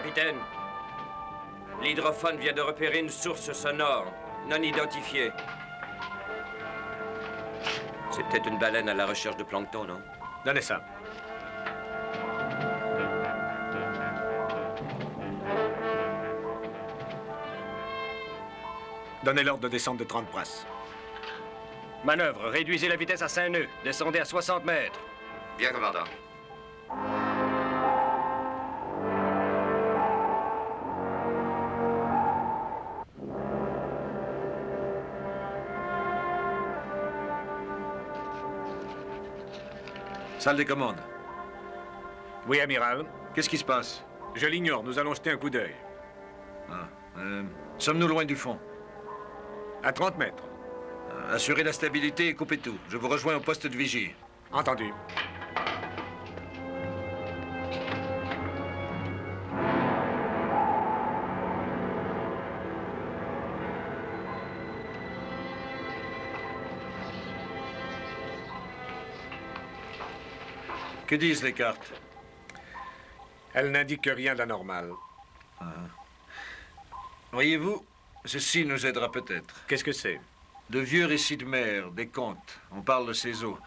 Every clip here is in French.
Capitaine, l'hydrophone vient de repérer une source sonore non identifiée. C'est peut-être une baleine à la recherche de plancton, non? Donnez ça. Donnez l'ordre de descente de 30 brasses. Manœuvre, réduisez la vitesse à 5 nœuds. Descendez à 60 mètres. Bien, commandant. Salle des commandes. Oui, amiral. Qu'est-ce qui se passe? Je l'ignore, nous allons jeter un coup d'œil. Ah, sommes-nous loin du fond? À 30 mètres. Assurez la stabilité et coupez tout. Je vous rejoins au poste de vigie. Entendu. Que disent les cartes? Elle n'indique rien d'anormal. Voyez-vous, ceci nous aidera peut-être. Qu'est-ce que c'est? De vieux récits de mer, des contes. On parle de ces eaux.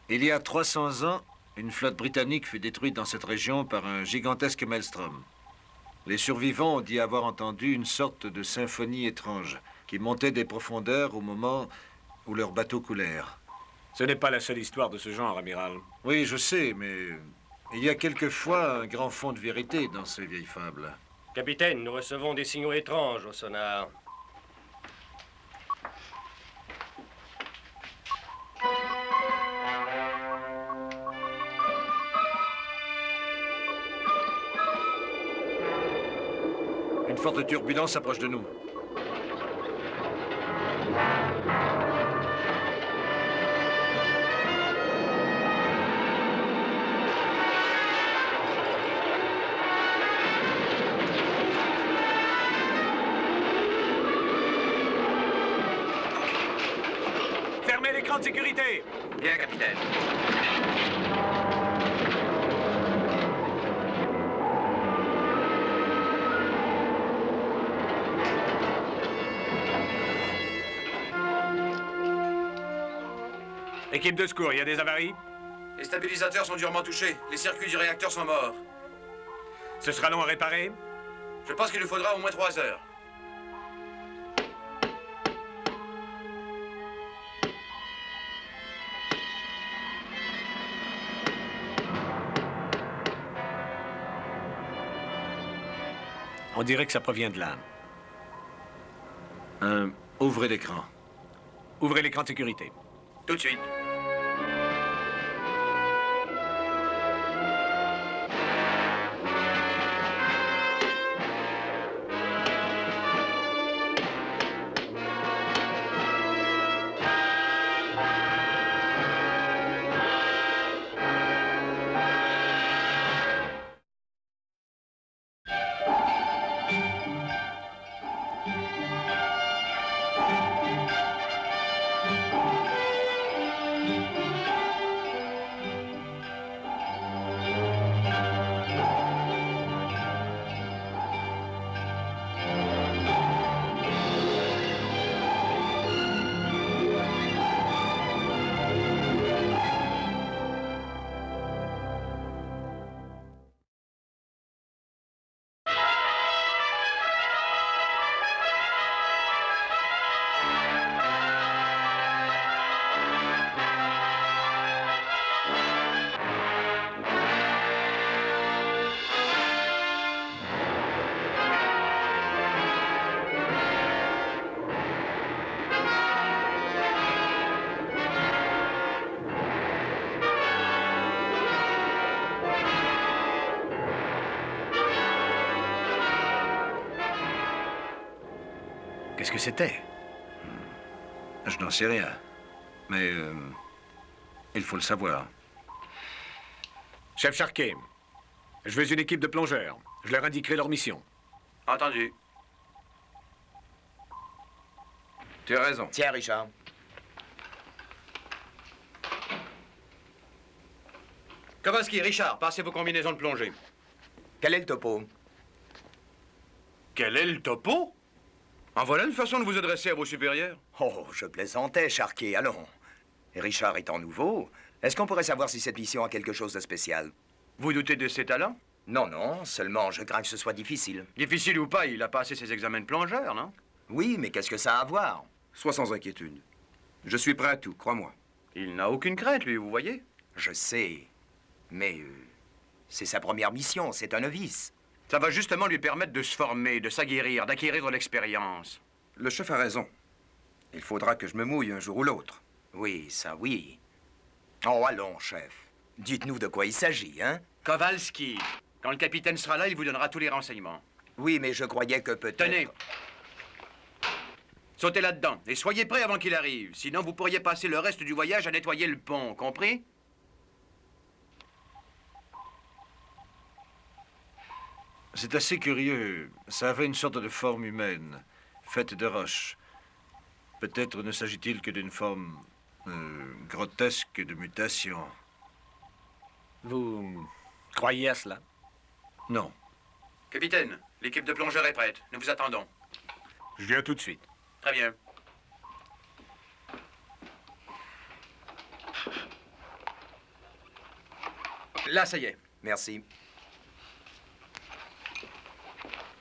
Il y a 300 ans, une flotte britannique fut détruite dans cette région par un gigantesque maelstrom. Les survivants ont dit avoir entendu une sorte de symphonie étrange qui montait des profondeurs au moment où leurs bateaux coulèrent. Ce n'est pas la seule histoire de ce genre, amiral. Oui, je sais, mais il y a quelquefois un grand fond de vérité dans ces vieilles fables. Capitaine, nous recevons des signaux étranges au sonar. Une forte turbulence s'approche de nous. Fermez l'écran de sécurité! Bien, capitaine. Équipe de secours, il y a des avaries? Les stabilisateurs sont durement touchés. Les circuits du réacteur sont morts. Ce sera long à réparer? Je pense qu'il nous faudra au moins 3 heures. On dirait que ça provient de là. Ouvrez l'écran. Ouvrez l'écran de sécurité. Tout de suite. Qu'est-ce que c'était? Je n'en sais rien. Mais il faut le savoir. Chef Charquet, je veux une équipe de plongeurs. Je leur indiquerai leur mission. Entendu. Tu as raison. Tiens, Richard. Kowalski, Richard, passez vos combinaisons de plongée. Quel est le topo? Quel est le topo? En voilà une façon de vous adresser à vos supérieurs. Oh, je plaisantais, Charquet, allons. Richard étant nouveau, est-ce qu'on pourrait savoir si cette mission a quelque chose de spécial? Vous doutez de ses talents? Non, non, seulement je crains que ce soit difficile. Difficile ou pas, il a passé ses examens de plongeur, non? Oui, mais qu'est-ce que ça a à voir? Sois sans inquiétude. Je suis prêt à tout, crois-moi. Il n'a aucune crainte, lui, vous voyez? Je sais, mais c'est sa première mission, c'est un novice. Ça va justement lui permettre de se former, de s'aguerrir, d'acquérir de l'expérience. Le chef a raison. Il faudra que je me mouille un jour ou l'autre. Oui, ça oui. Oh, allons, chef. Dites-nous de quoi il s'agit, hein? Kowalski. Quand le capitaine sera là, il vous donnera tous les renseignements. Oui, mais je croyais que peut-être... Tenez. Sautez là-dedans et soyez prêts avant qu'il arrive. Sinon, vous pourriez passer le reste du voyage à nettoyer le pont, compris? C'est assez curieux. Ça avait une sorte de forme humaine, faite de roche. Peut-être ne s'agit-il que d'une forme grotesque de mutation. Vous croyez à cela? Non. Capitaine, l'équipe de plongeurs est prête. Nous vous attendons. Je viens tout de suite. Très bien. Là, ça y est. Merci,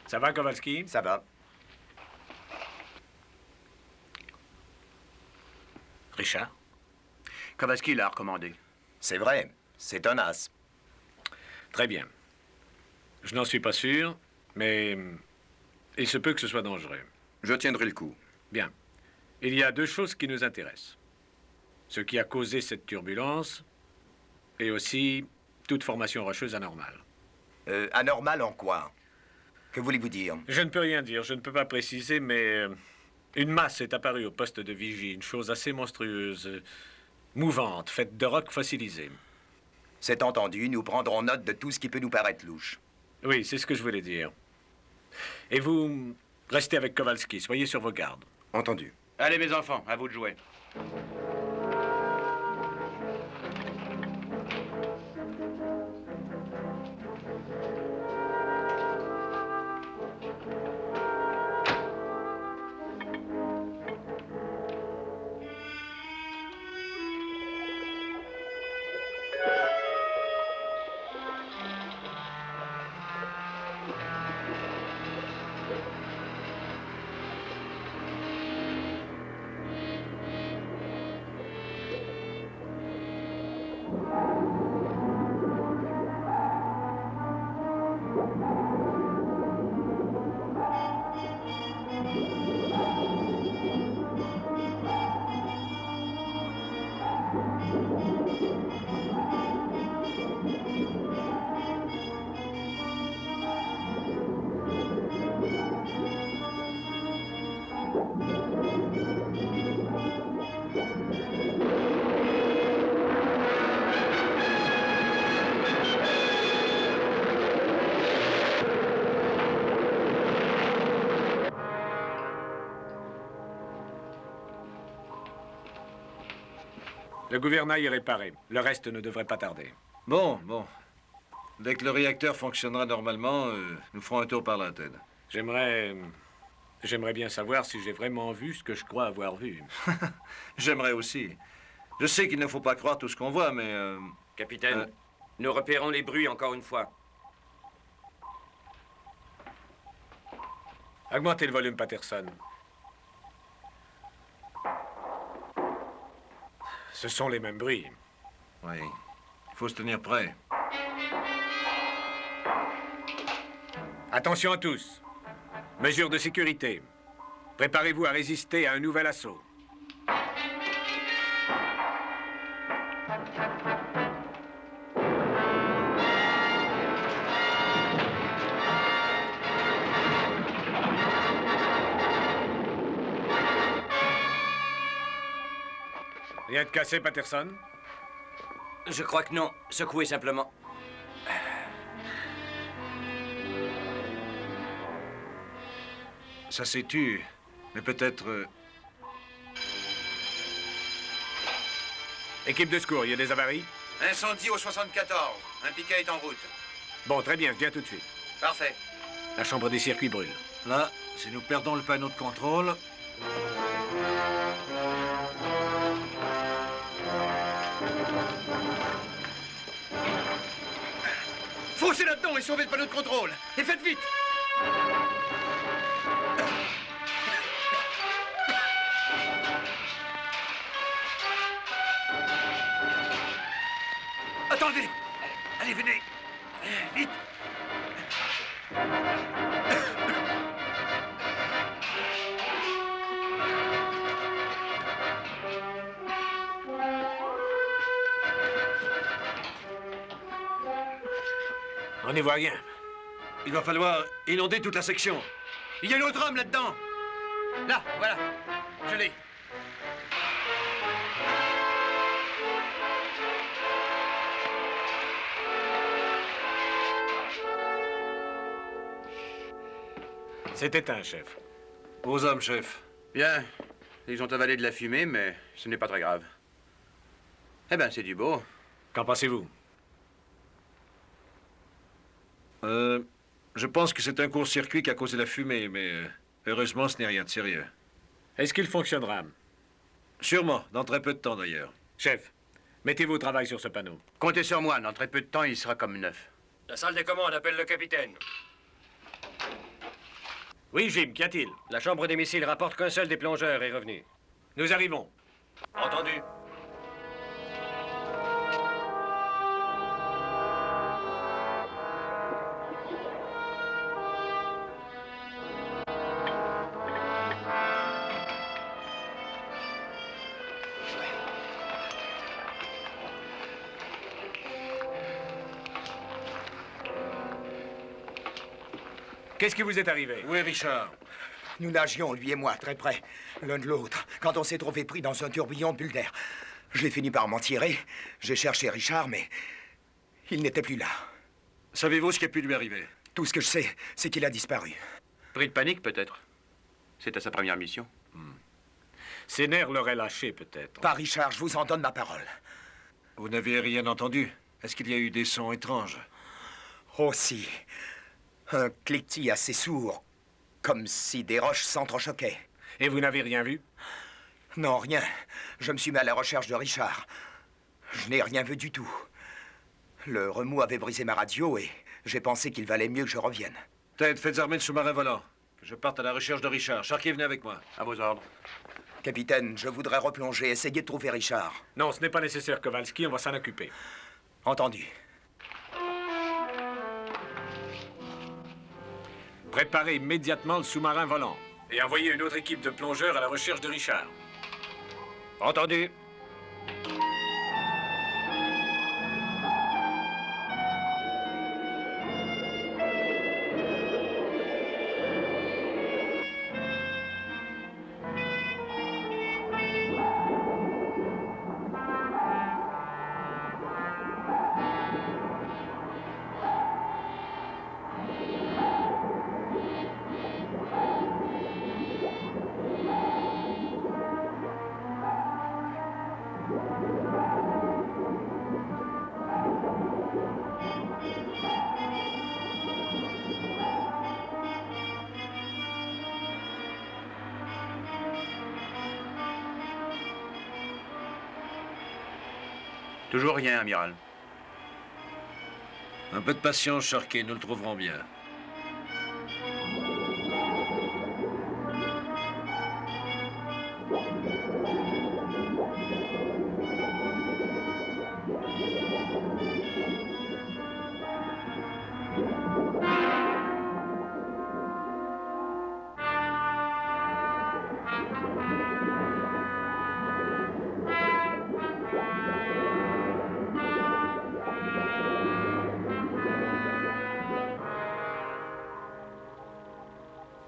Ça va, Kowalski? ça va. Richard? Kowalski l'a recommandé. C'est vrai, c'est un as. Très bien. Je n'en suis pas sûr, mais il se peut que ce soit dangereux. Je tiendrai le coup. Bien. Il y a deux choses qui nous intéressent. Ce qui a causé cette turbulence et aussi toute formation rocheuse anormale. Anormal en quoi? Que voulez-vous dire? Je ne peux rien dire, je ne peux pas préciser, mais une masse est apparue au poste de vigie, une chose assez monstrueuse, mouvante, faite de roc fossilisé. C'est entendu, nous prendrons note de tout ce qui peut nous paraître louche. Oui, c'est ce que je voulais dire. Et vous, restez avec Kowalski, soyez sur vos gardes. Entendu. Allez, mes enfants, à vous de jouer. Le gouvernail est réparé. Le reste ne devrait pas tarder. Bon. Dès que le réacteur fonctionnera normalement, nous ferons un tour par l'antenne. J'aimerais bien savoir si j'ai vraiment vu ce que je crois avoir vu. J'aimerais aussi. Je sais qu'il ne faut pas croire tout ce qu'on voit, mais... Capitaine, nous repérons les bruits encore une fois. Augmentez le volume, Patterson. Ce sont les mêmes bruits. Oui. Il faut se tenir prêt. Attention à tous. Mesures de sécurité. Préparez-vous à résister à un nouvel assaut. Rien de cassé, Patterson? Je crois que non. Secouez simplement. Ça s'est tu, mais peut-être... Équipe de secours, il y a des avaries? Incendie au 74. Un piquet est en route. Bon, très bien, je viens tout de suite. Parfait. La chambre des circuits brûle. Là, si nous perdons le panneau de contrôle... Foncez là-dedans et sauvez le panneau de contrôle. Et faites vite. Attendez. Allez, venez. Vite. On n'y voit rien. Il va falloir inonder toute la section. Il y a un autre homme là-dedans. Là, voilà. Je l'ai. C'est éteint, chef. Aux hommes, chef. Bien. Ils ont avalé de la fumée, mais ce n'est pas très grave. Eh ben, c'est du beau. Qu'en pensez-vous? Je pense que c'est un court-circuit qui a causé la fumée, mais heureusement, ce n'est rien de sérieux. Est-ce qu'il fonctionnera? Sûrement, dans très peu de temps d'ailleurs. Chef, mettez-vous au travail sur ce panneau. Comptez sur moi. Dans très peu de temps, il sera comme neuf. La salle des commandes appelle le capitaine. Oui, Jim, qu'y a-t-il? La chambre des missiles rapporte qu'un seul des plongeurs est revenu. Nous arrivons. Entendu. Qu'est-ce qui vous est arrivé? Où est Richard? Nous nagions, lui et moi, très près, l'un de l'autre, quand on s'est trouvé pris dans un tourbillon de bulles d'air. J'ai fini par m'en tirer. J'ai cherché Richard, mais il n'était plus là. Savez-vous ce qui a pu lui arriver? Tout ce que je sais, c'est qu'il a disparu. Pris de panique, peut-être. C'était sa première mission. Ses nerfs l'auraient lâché, peut-être. Pas Richard, je vous en donne ma parole. Vous n'avez rien entendu? Est-ce qu'il y a eu des sons étranges? Aussi. Un cliquetis assez sourd, comme si des roches s'entrechoquaient. Et vous n'avez rien vu? Non, rien. Je me suis mis à la recherche de Richard. Je n'ai rien vu du tout. Le remous avait brisé ma radio et j'ai pensé qu'il valait mieux que je revienne. Ted, faites armer le sous-marin volant. Que je parte à la recherche de Richard. Sharkey, venez avec moi. À vos ordres. Capitaine, je voudrais replonger, essayer de trouver Richard. Non, ce n'est pas nécessaire, Kowalski, on va s'en occuper. Entendu. Préparez immédiatement le sous-marin volant. Et envoyez une autre équipe de plongeurs à la recherche de Richard. Entendu. Toujours rien, amiral. Un peu de patience, Sharkey, nous le trouverons bien.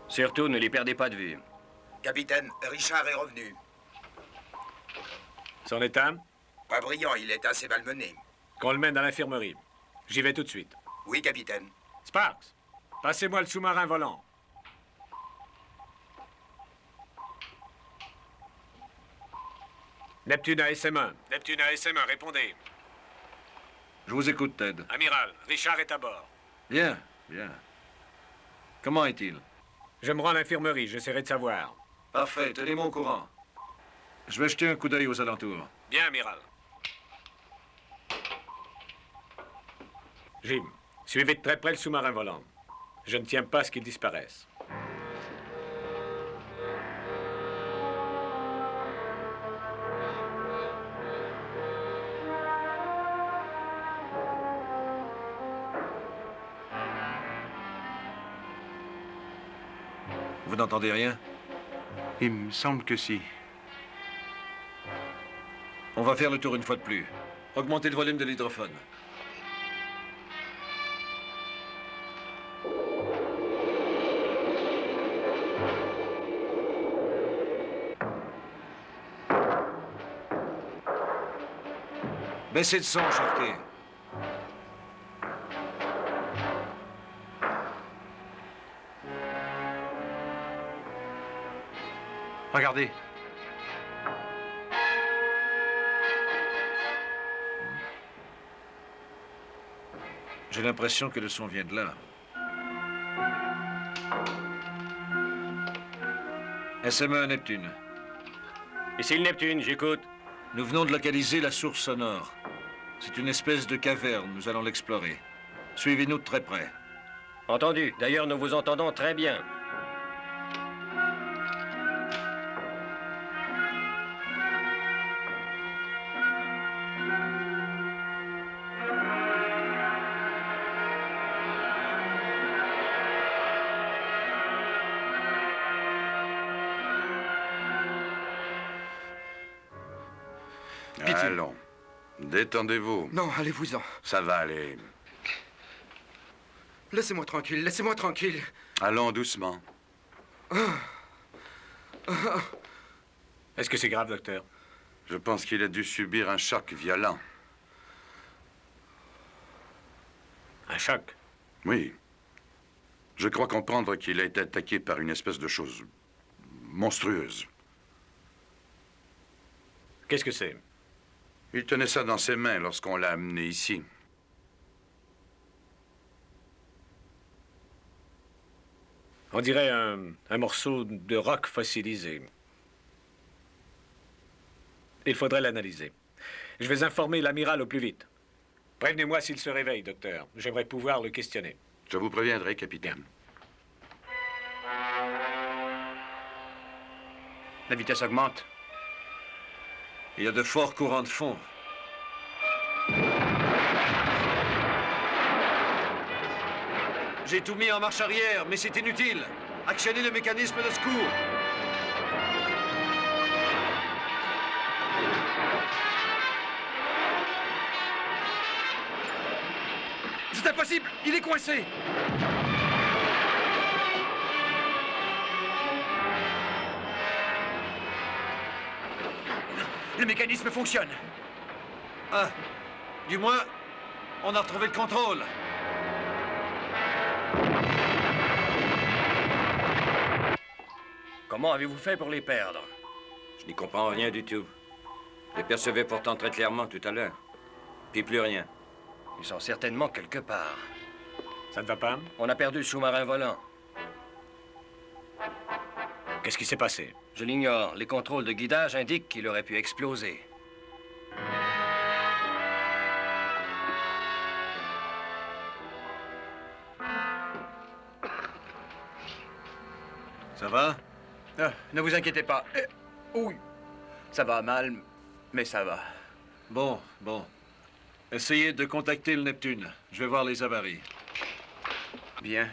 Surtout, ne les perdez pas de vue. Capitaine, Richard est revenu. Son état? Pas brillant, il est assez malmené. Qu'on le mène à l'infirmerie. J'y vais tout de suite. Oui, capitaine. Sparks, passez-moi le sous-marin volant. Neptune à SM1. Neptune à SM1, répondez. Je vous écoute, Ted. Amiral, Richard est à bord. Bien, bien. Comment est-il? Je me rends à l'infirmerie, j'essaierai de savoir. Parfait, tenez-moi au courant. Je vais jeter un coup d'œil aux alentours. Bien, amiral. Jim, suivez de très près le sous-marin volant. Je ne tiens pas à ce qu'il disparaisse. Vous n'entendez rien? Il me semble que si. On va faire le tour une fois de plus. Augmentez le volume de l'hydrophone. Baissez le son, Chartier. Regardez. J'ai l'impression que le son vient de là. SMA Neptune. Ici le Neptune, j'écoute. Nous venons de localiser la source sonore. C'est une espèce de caverne, nous allons l'explorer. Suivez-nous de très près. Entendu. D'ailleurs, nous vous entendons très bien. Allons, détendez-vous. Non, allez-vous-en. Ça va aller. Laissez-moi tranquille, laissez-moi tranquille. Allons doucement. Est-ce que c'est grave, docteur? Je pense qu'il a dû subir un choc violent. Un choc? Oui. Je crois comprendre qu'il a été attaqué par une espèce de chose monstrueuse. Qu'est-ce que c'est? Il tenait ça dans ses mains lorsqu'on l'a amené ici. On dirait un morceau de roc fossilisé. Il faudrait l'analyser. Je vais informer l'amiral au plus vite. Prévenez-moi s'il se réveille, docteur. J'aimerais pouvoir le questionner. Je vous préviendrai, capitaine. La vitesse augmente. Il y a de forts courants de fond. J'ai tout mis en marche arrière, mais c'est inutile. Actionnez le mécanisme de secours. C'est impossible! Il est coincé! Le mécanisme fonctionne. Ah, du moins, on a retrouvé le contrôle. Comment avez-vous fait pour les perdre? Je n'y comprends rien du tout. Je les percevais pourtant très clairement tout à l'heure. Puis plus rien. Ils sont certainement quelque part. Ça ne va pas? On a perdu le sous-marin volant. Qu'est-ce qui s'est passé? Je l'ignore. Les contrôles de guidage indiquent qu'il aurait pu exploser. Ça va? Ah, ne vous inquiétez pas. Oui. Ça va mal, mais ça va. Bon. Essayez de contacter le Neptune. Je vais voir les avaries. Bien.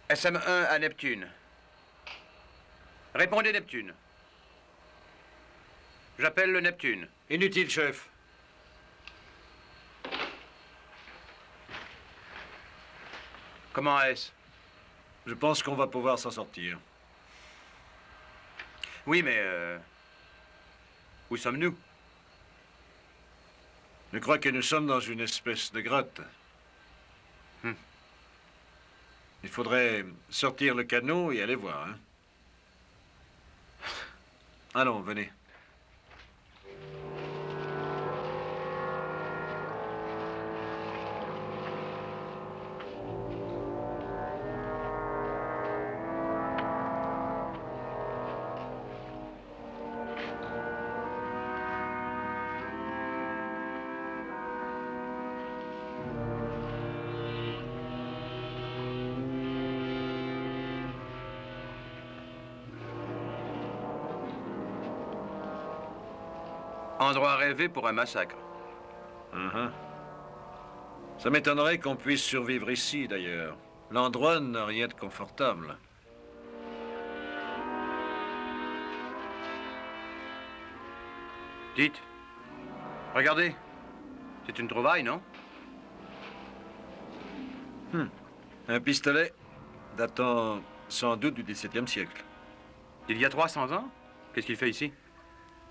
SM1 à Neptune. Répondez, Neptune. J'appelle le Neptune. Inutile, chef. Comment est-ce? Je pense qu'on va pouvoir s'en sortir. Oui, mais où sommes-nous? Je crois que nous sommes dans une espèce de grotte. Il faudrait sortir le canot et aller voir, hein? Allons, venez. Endroit rêvé pour un massacre. Ça m'étonnerait qu'on puisse survivre ici, d'ailleurs. L'endroit n'a rien de confortable. Dites. Regardez. C'est une trouvaille, non? Un pistolet datant sans doute du XVIIe siècle. Il y a 300 ans? Qu'est-ce qu'il fait ici?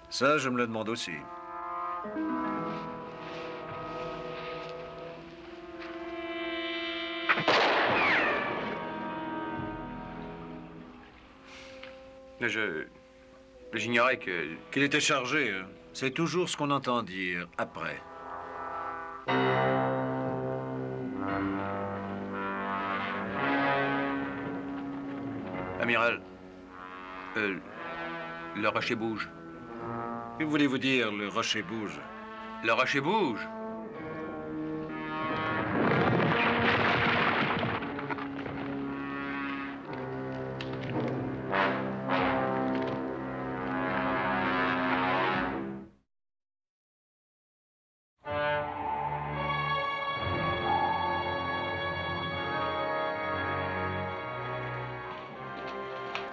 Ça, je me le demande aussi. J'ignorais que... Qu'il était chargé, hein. C'est toujours ce qu'on entend dire après. Amiral, le rocher bouge. Que voulez-vous dire, le rocher bouge? Le rocher bouge.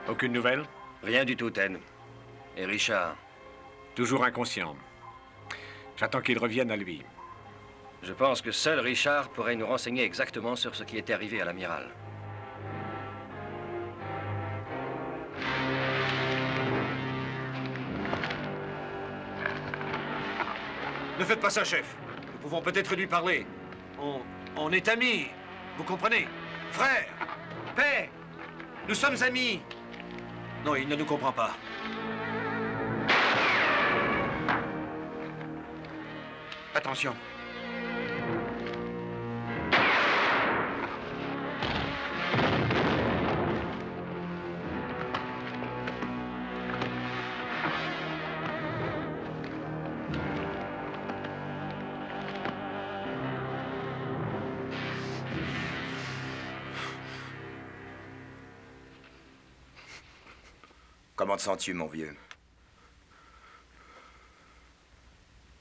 Aucune nouvelle? Rien du tout, Ten. Et Richard? Toujours inconscient. J'attends qu'il revienne à lui. Je pense que seul Richard pourrait nous renseigner exactement sur ce qui était arrivé à l'amiral. Ne faites pas ça, chef. Nous pouvons peut-être lui parler. On est amis. Vous comprenez? Frères! Père! Nous sommes amis! Non, il ne nous comprend pas. Attention. Comment te sens-tu, mon vieux?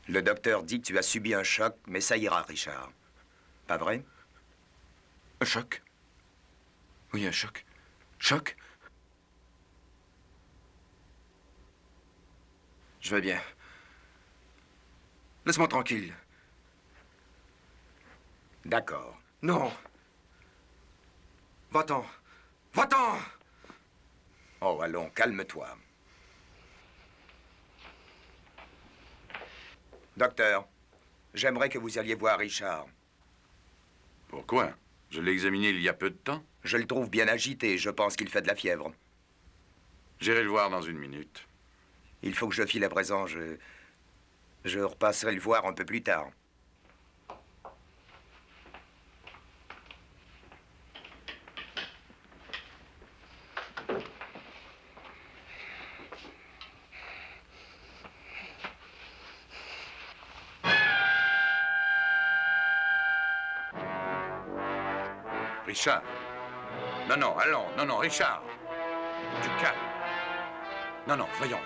Le docteur dit que tu as subi un choc, mais ça ira, Richard. Pas vrai? Un choc? Oui, un choc. Choc? Je vais bien. Laisse-moi tranquille. D'accord. Non. Va-t'en. Va-t'en! Oh, allons, calme-toi. Docteur, j'aimerais que vous alliez voir Richard. Pourquoi? Je l'ai examiné il y a peu de temps. Je le trouve bien agité, je pense qu'il fait de la fièvre. J'irai le voir dans une minute. Il faut que je file à présent, je repasserai le voir un peu plus tard. Richard. Non, non, allons. Non, non, Richard. Du calme. Non, non, voyons.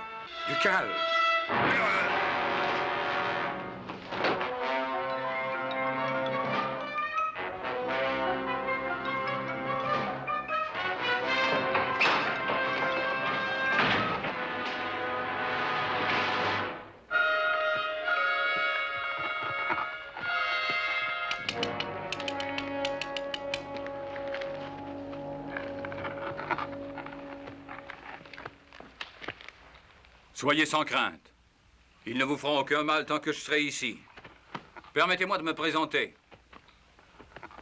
Du calme. Soyez sans crainte. Ils ne vous feront aucun mal tant que je serai ici. Permettez-moi de me présenter.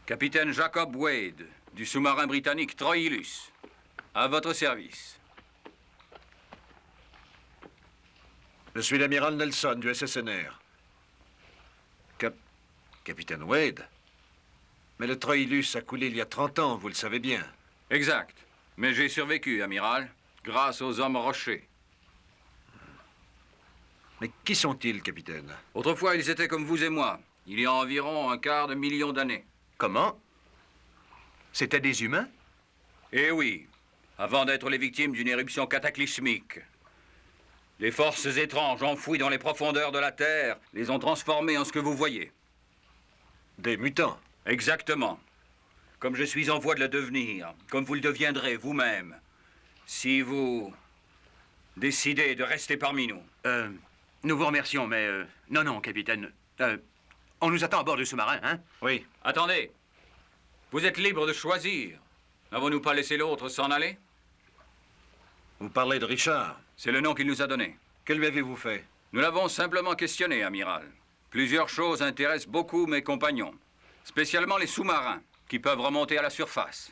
Capitaine Jacob Wade, du sous-marin britannique Troilus. À votre service. Je suis l'amiral Nelson du SSNR. Capitaine Wade? Mais le Troilus a coulé il y a 30 ans, vous le savez bien. Exact. Mais j'ai survécu, amiral, grâce aux hommes rochers. Mais qui sont-ils, capitaine? Autrefois, ils étaient comme vous et moi, il y a environ un quart de million d'années. Comment? C'étaient des humains? Eh oui, avant d'être les victimes d'une éruption cataclysmique. Les forces étranges enfouies dans les profondeurs de la Terre les ont transformés en ce que vous voyez. Des mutants. Exactement. Comme je suis en voie de le devenir, comme vous le deviendrez vous-même, si vous décidez de rester parmi nous. Nous vous remercions, mais... non, non, capitaine. On nous attend à bord du sous-marin, hein? Oui. Attendez. Vous êtes libre de choisir. N'avons-nous pas laissé l'autre s'en aller? Vous parlez de Richard. C'est le nom qu'il nous a donné. Que lui avez-vous fait? Nous l'avons simplement questionné, amiral. Plusieurs choses intéressent beaucoup mes compagnons, spécialement les sous-marins, qui peuvent remonter à la surface.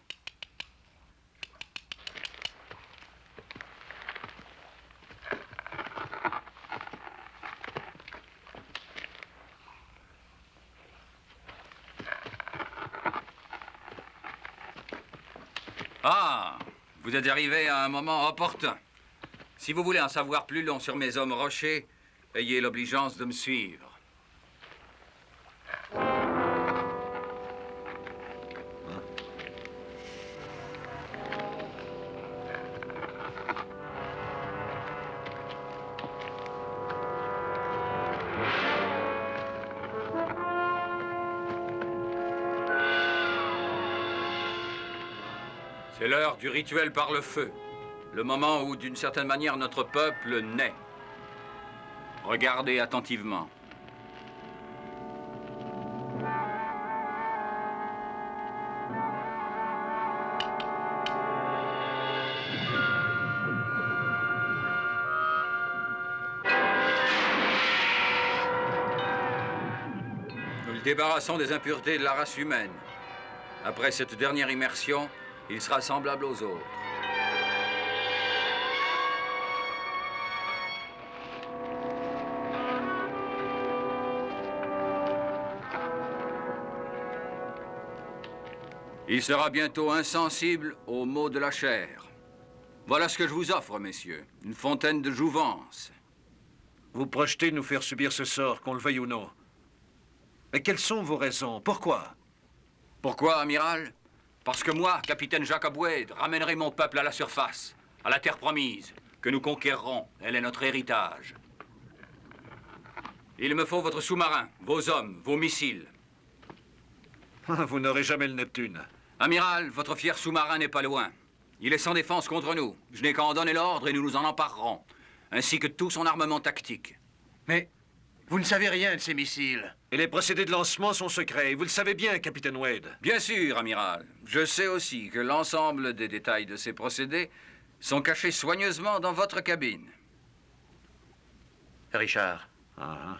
Ah, vous êtes arrivé à un moment opportun. Si vous voulez en savoir plus long sur mes hommes rochers, ayez l'obligeance de me suivre. C'est l'heure du rituel par le feu. Le moment où, d'une certaine manière, notre peuple naît. Regardez attentivement. Nous le débarrassons des impuretés de la race humaine. Après cette dernière immersion, il sera semblable aux autres. Il sera bientôt insensible aux maux de la chair. Voilà ce que je vous offre, messieurs. Une fontaine de jouvence. Vous projetez de nous faire subir ce sort, qu'on le veuille ou non. Mais quelles sont vos raisons? Pourquoi? Pourquoi, amiral? Parce que moi, capitaine Jacob Wade, ramènerai mon peuple à la surface, à la terre promise, que nous conquérerons. Elle est notre héritage. Il me faut votre sous-marin, vos hommes, vos missiles. Vous n'aurez jamais le Neptune. Amiral, votre fier sous-marin n'est pas loin. Il est sans défense contre nous. Je n'ai qu'à en donner l'ordre et nous nous en emparerons, ainsi que tout son armement tactique. Mais vous ne savez rien de ces missiles. Et les procédés de lancement sont secrets. Vous le savez bien, capitaine Wade. Bien sûr, amiral. Je sais aussi que l'ensemble des détails de ces procédés sont cachés soigneusement dans votre cabine. Richard. Ah.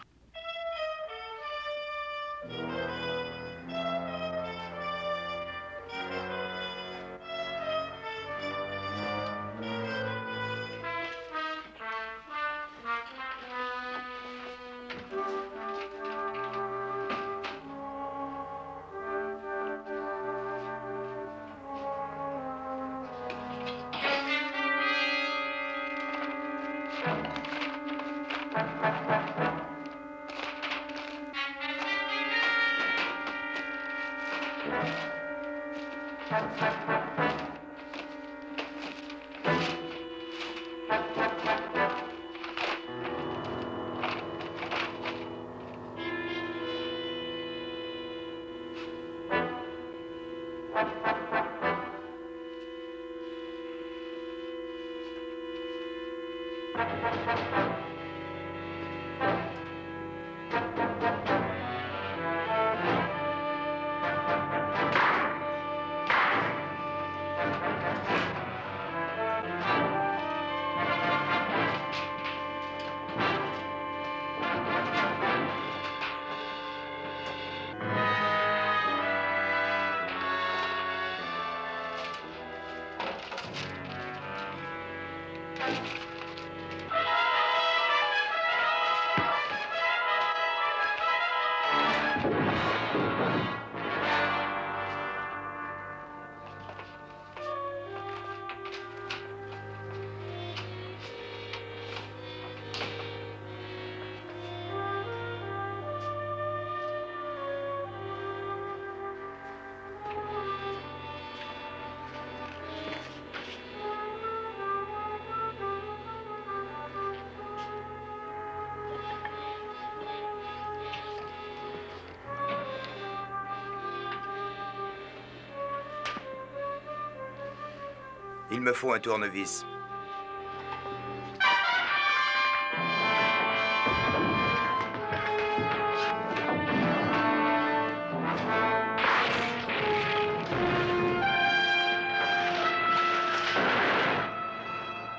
Il me faut un tournevis.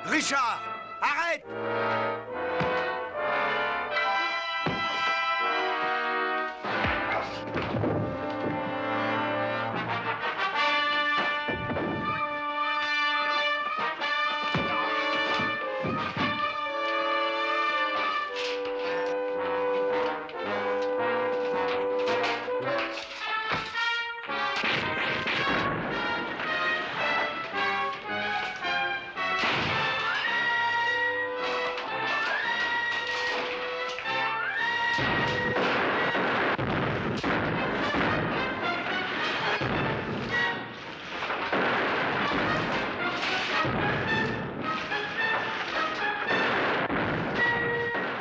Richard, arrête!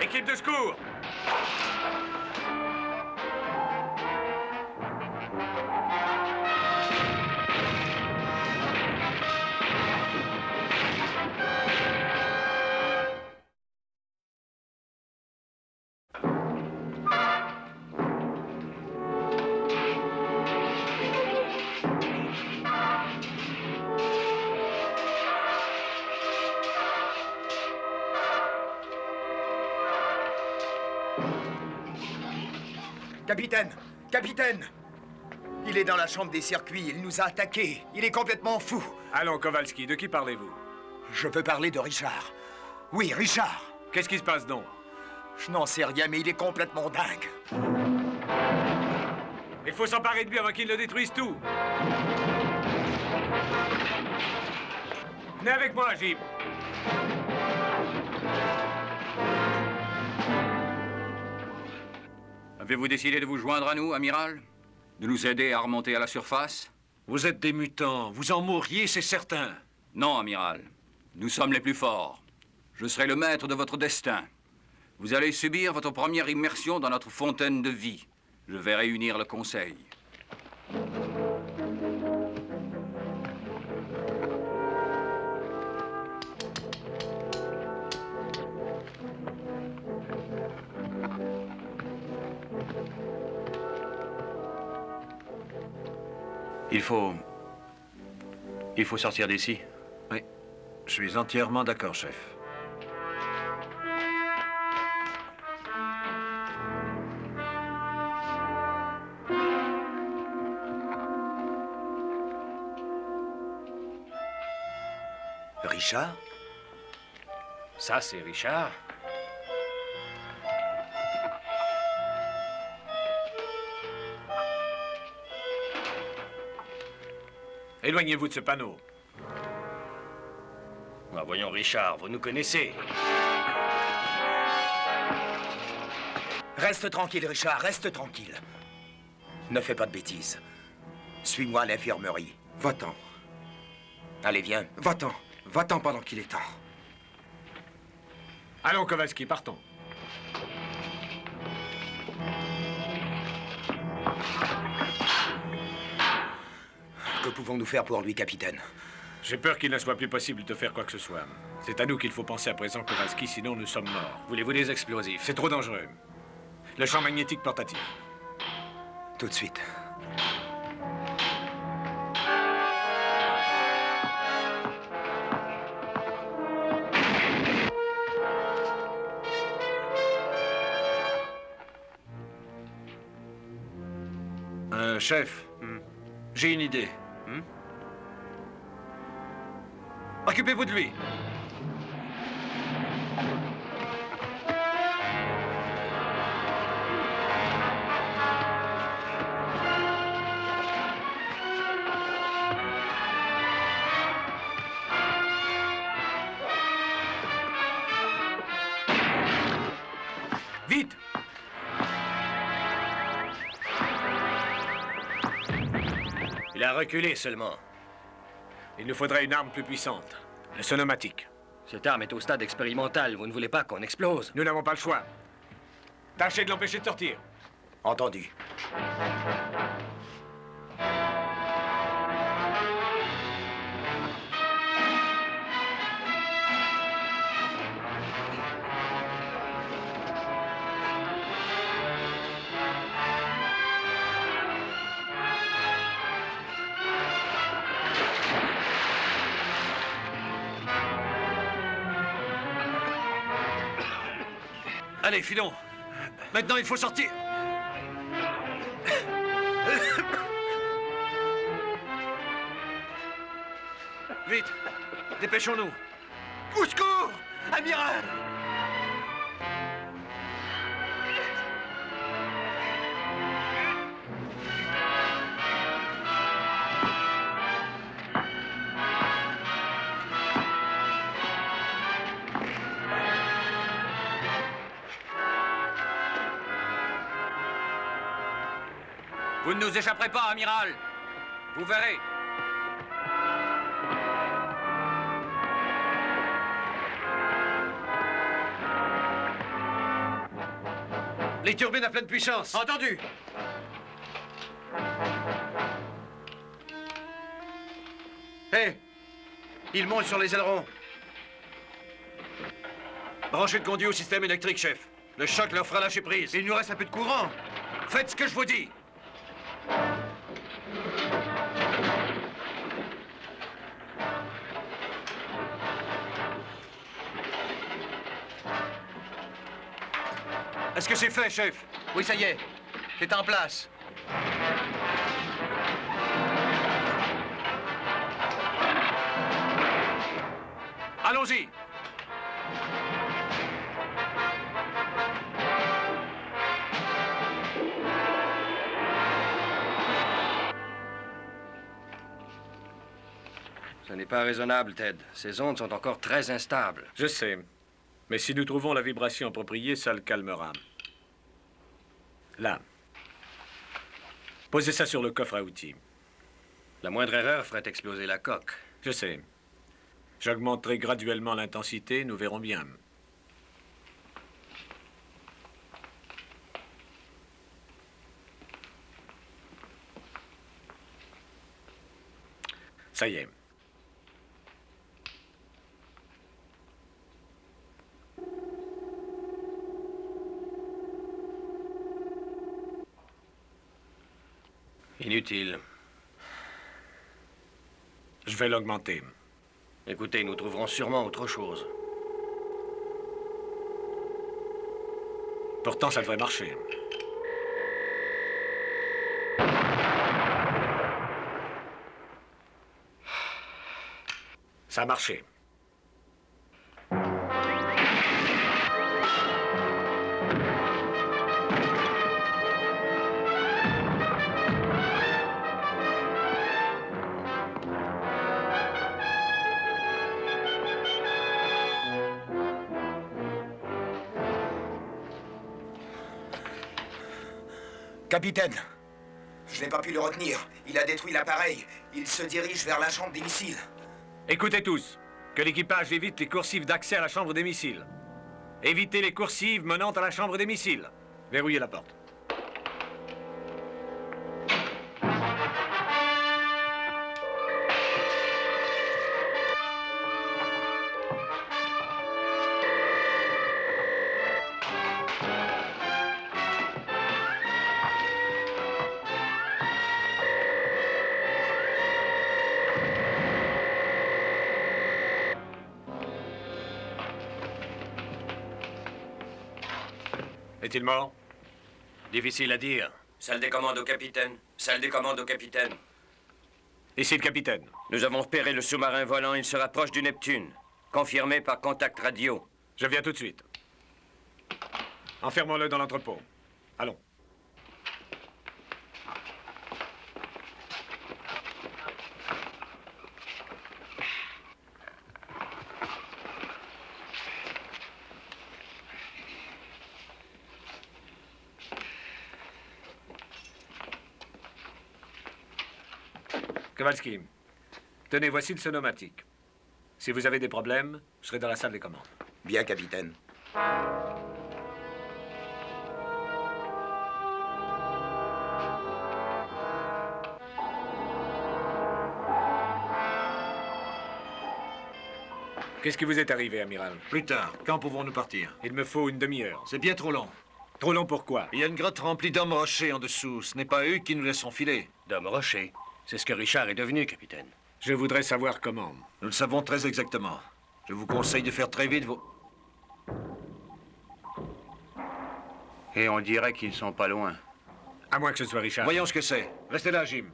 Équipe de secours! Capitaine! Capitaine! Il est dans la chambre des circuits, il nous a attaqués. Il est complètement fou. Allons, Kowalski, de qui parlez-vous? Je veux parler de Richard. Oui, Richard. Qu'est-ce qui se passe donc? Je n'en sais rien, mais il est complètement dingue. Il faut s'emparer de lui avant qu'il ne détruise tout. Venez avec moi, Jim. Avez-vous décidé de vous joindre à nous, amiral? De nous aider à remonter à la surface? Vous êtes des mutants. Vous en mourriez, c'est certain. Non, amiral. Nous sommes les plus forts. Je serai le maître de votre destin. Vous allez subir votre première immersion dans notre fontaine de vie. Je vais réunir le conseil. Il faut sortir d'ici. Oui, je suis entièrement d'accord, chef. Richard? Ça, c'est Richard. Éloignez-vous de ce panneau. Ah, voyons, Richard, vous nous connaissez. Reste tranquille, Richard, reste tranquille. Ne fais pas de bêtises. Suis-moi à l'infirmerie. Va-t'en. Allez, viens. Va-t'en. Va-t'en pendant qu'il est temps. Allons, Kowalski, partons. Que pouvons-nous faire pour lui, capitaine? J'ai peur qu'il ne soit plus possible de faire quoi que ce soit. C'est à nous qu'il faut penser à présent, Kowalski, sinon nous sommes morts. Voulez-vous des explosifs? C'est trop dangereux. Le champ magnétique portatif. Tout de suite. Chef, j'ai une idée. Occupez-vous de lui. Vite! Il a reculé seulement. Il nous faudrait une arme plus puissante. Le sonomatique. Cette arme est au stade expérimental. Vous ne voulez pas qu'on explose? Nous n'avons pas le choix. Tâchez de l'empêcher de sortir. Entendu. Allez, filons. Maintenant, il faut sortir. Vite, dépêchons-nous. Au secours! Amiral! Vous ne nous échapperez pas, amiral. Vous verrez. Les turbines à pleine puissance. Entendu. Hé! Il monte sur les ailerons. Branchez le conduit au système électrique, chef. Le choc leur fera lâcher prise. Il nous reste un peu de courant. Faites ce que je vous dis. Est-ce que c'est fait, chef? Oui, ça y est. C'est en place. Allons-y. Ce n'est pas raisonnable, Ted. Ces ondes sont encore très instables. Je sais. Mais si nous trouvons la vibration appropriée, ça le calmera. Là. Posez ça sur le coffre à outils. La moindre erreur ferait exploser la coque. Je sais. J'augmenterai graduellement l'intensité, nous verrons bien. Ça y est. Inutile. Je vais l'augmenter. Écoutez, nous trouverons sûrement autre chose. Pourtant, ça devrait marcher. Ça a marché. Capitaine, je n'ai pas pu le retenir. Il a détruit l'appareil. Il se dirige vers la chambre des missiles. Écoutez tous, que l'équipage évite les coursives d'accès à la chambre des missiles. Évitez les coursives menant à la chambre des missiles. Verrouillez la porte. Est-il mort? Difficile à dire. Salle des commandes au capitaine. Salle des commandes au capitaine. Ici le capitaine. Nous avons repéré le sous-marin volant. Il se rapproche du Neptune. Confirmé par contact radio. Je viens tout de suite. Enfermons-le dans l'entrepôt. Allons. Kowalski, tenez, voici le sonomatique. Si vous avez des problèmes, je serai dans la salle des commandes. Bien, capitaine. Qu'est-ce qui vous est arrivé, amiral? Plus tard. Quand pouvons-nous partir? Il me faut une demi-heure. C'est bien trop long. Trop long pourquoi? Il y a une grotte remplie d'hommes rochers en dessous. Ce n'est pas eux qui nous laisseront filer. D'homme rocher. C'est ce que Richard est devenu, capitaine. Je voudrais savoir comment. Nous le savons très exactement. Je vous conseille de faire très vite vos... Et on dirait qu'ils ne sont pas loin. À moins que ce soit Richard. Voyons ce que c'est. Restez là, Jim.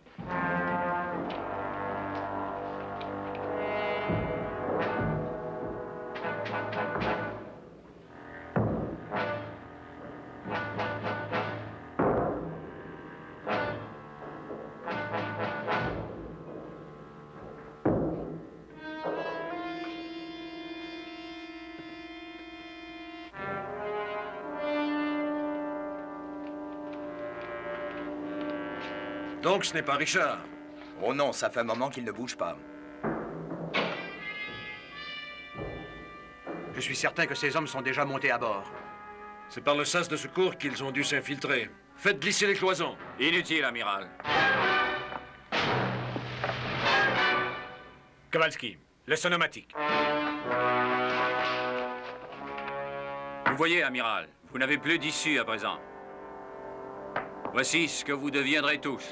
Donc, ce n'est pas Richard. Oh non, ça fait un moment qu'il ne bouge pas. Je suis certain que ces hommes sont déjà montés à bord. C'est par le sas de secours qu'ils ont dû s'infiltrer. Faites glisser les cloisons. Inutile, amiral. Kowalski, le sonomatique. Vous voyez, amiral, vous n'avez plus d'issue à présent. Voici ce que vous deviendrez tous.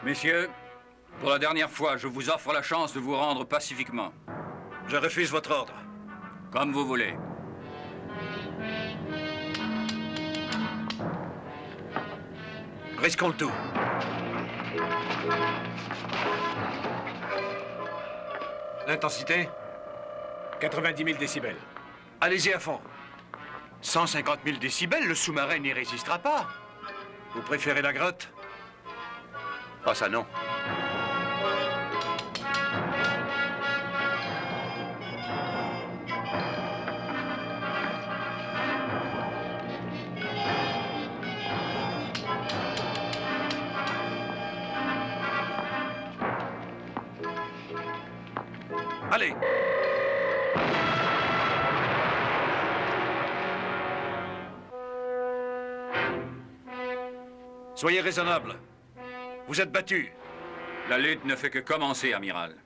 Messieurs, pour la dernière fois, je vous offre la chance de vous rendre pacifiquement. Je refuse votre ordre. Comme vous voulez. Risquons le tout. L'intensité? 90 000 décibels. Allez-y à fond. 150 000 décibels, le sous-marin n'y résistera pas. Vous préférez la grotte? Ah, ça non. Allez! Soyez raisonnable. Vous êtes battu. La lutte ne fait que commencer, amiral.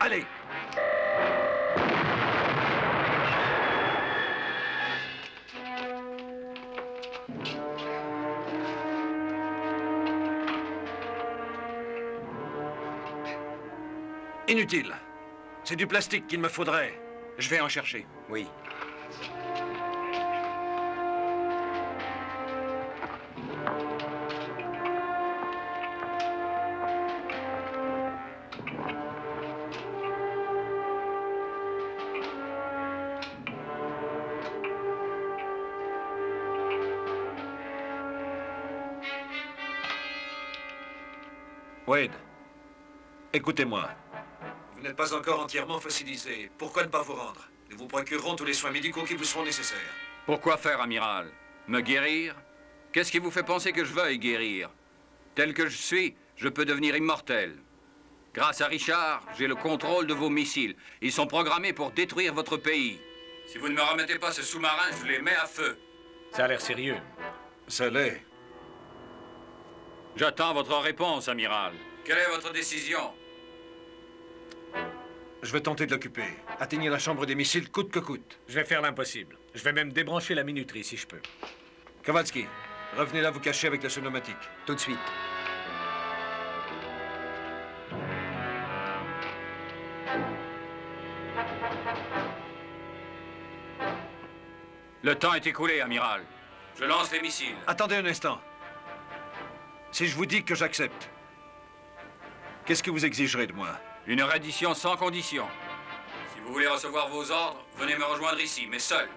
Allez! Inutile. C'est du plastique qu'il me faudrait. Je vais en chercher. Oui. Wade, écoutez-moi. Vous n'êtes pas encore entièrement fossilisé. Pourquoi ne pas vous rendre? Nous vous procurerons tous les soins médicaux qui vous seront nécessaires. Pourquoi faire, amiral? Me guérir? Qu'est-ce qui vous fait penser que je veuille guérir? Tel que je suis, je peux devenir immortel. Grâce à Richard, j'ai le contrôle de vos missiles. Ils sont programmés pour détruire votre pays. Si vous ne me remettez pas ce sous-marin, je les mets à feu. Ça a l'air sérieux. Ça l'est. J'attends votre réponse, amiral. Quelle est votre décision? Je vais tenter de l'occuper. Atteignez la chambre des missiles coûte que coûte. Je vais faire l'impossible. Je vais même débrancher la minuterie si je peux. Kowalski, revenez là vous cacher avec la sonomatique. Tout de suite. Le temps est écoulé, amiral. Je lance les missiles. Attendez un instant. Si je vous dis que j'accepte, qu'est-ce que vous exigerez de moi? Une reddition sans condition. Si vous voulez recevoir vos ordres, venez me rejoindre ici, mais seul.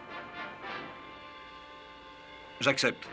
J'accepte.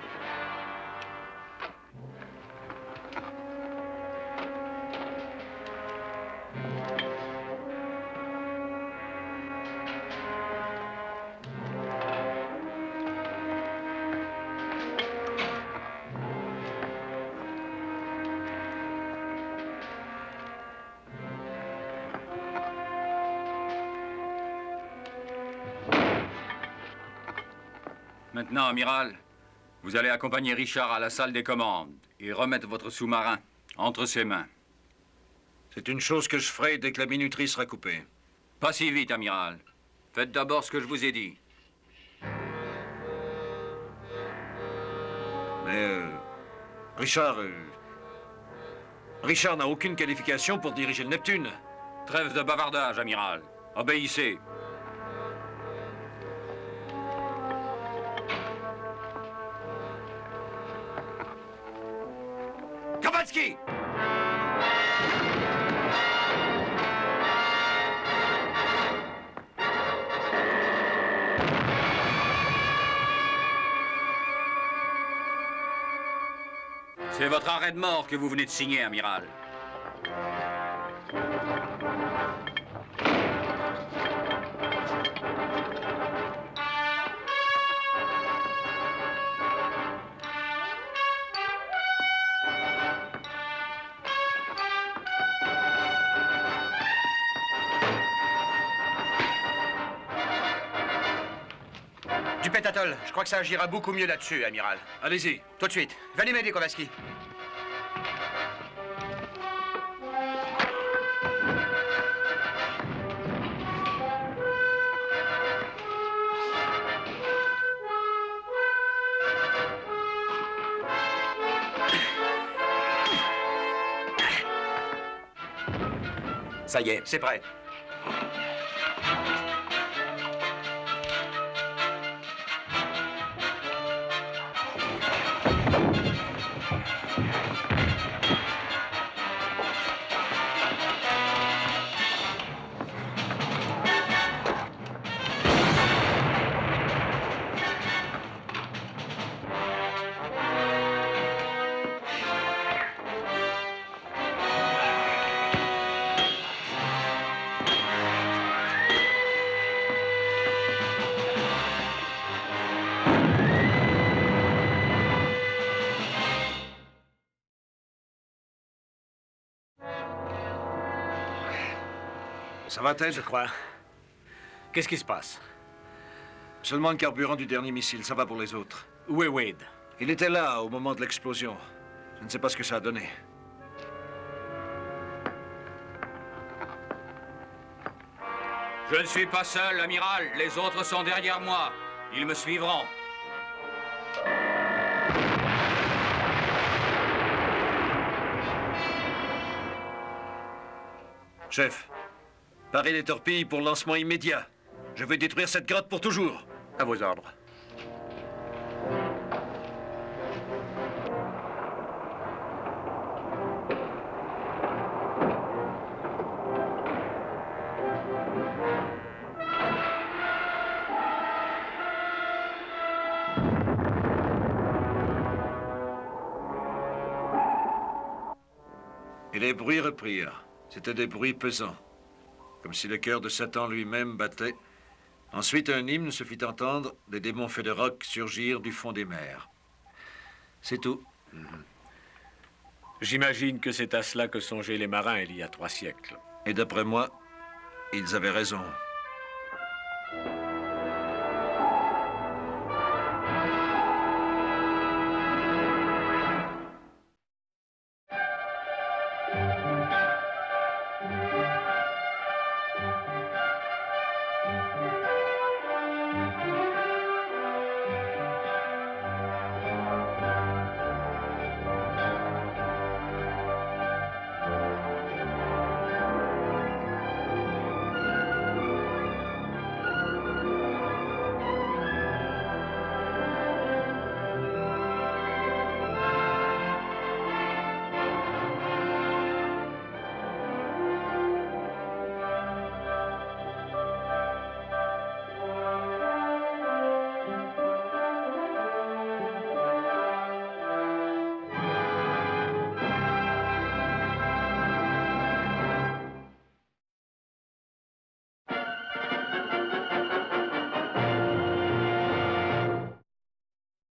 Maintenant, amiral, vous allez accompagner Richard à la salle des commandes et remettre votre sous-marin entre ses mains. C'est une chose que je ferai dès que la minuterie sera coupée. Pas si vite, amiral. Faites d'abord ce que je vous ai dit. Mais, Richard... Richard n'a aucune qualification pour diriger le Neptune. Trêve de bavardage, amiral. Obéissez. Kabatsky! C'est votre arrêt de mort que vous venez de signer, amiral. Du pétatol. Je crois que ça agira beaucoup mieux là-dessus, amiral. Allez-y. Tout de suite. Venez m'aider, Kowalski. Ça y est. C'est prêt. Ça va, Ted? Je crois. Qu'est-ce qui se passe? Seulement le carburant du dernier missile, ça va pour les autres. Où est Wade? Il était là au moment de l'explosion. Je ne sais pas ce que ça a donné. Je ne suis pas seul, amiral. Les autres sont derrière moi. Ils me suivront. Chef, parez les torpilles pour lancement immédiat. Je veux détruire cette grotte pour toujours. À vos ordres. Et les bruits reprirent. C'étaient des bruits pesants, comme si le cœur de Satan lui-même battait. Ensuite, un hymne se fit entendre, des démons faits de roc surgirent du fond des mers. C'est tout. J'imagine que c'est à cela que songeaient les marins il y a 3 siècles. Et d'après moi, ils avaient raison.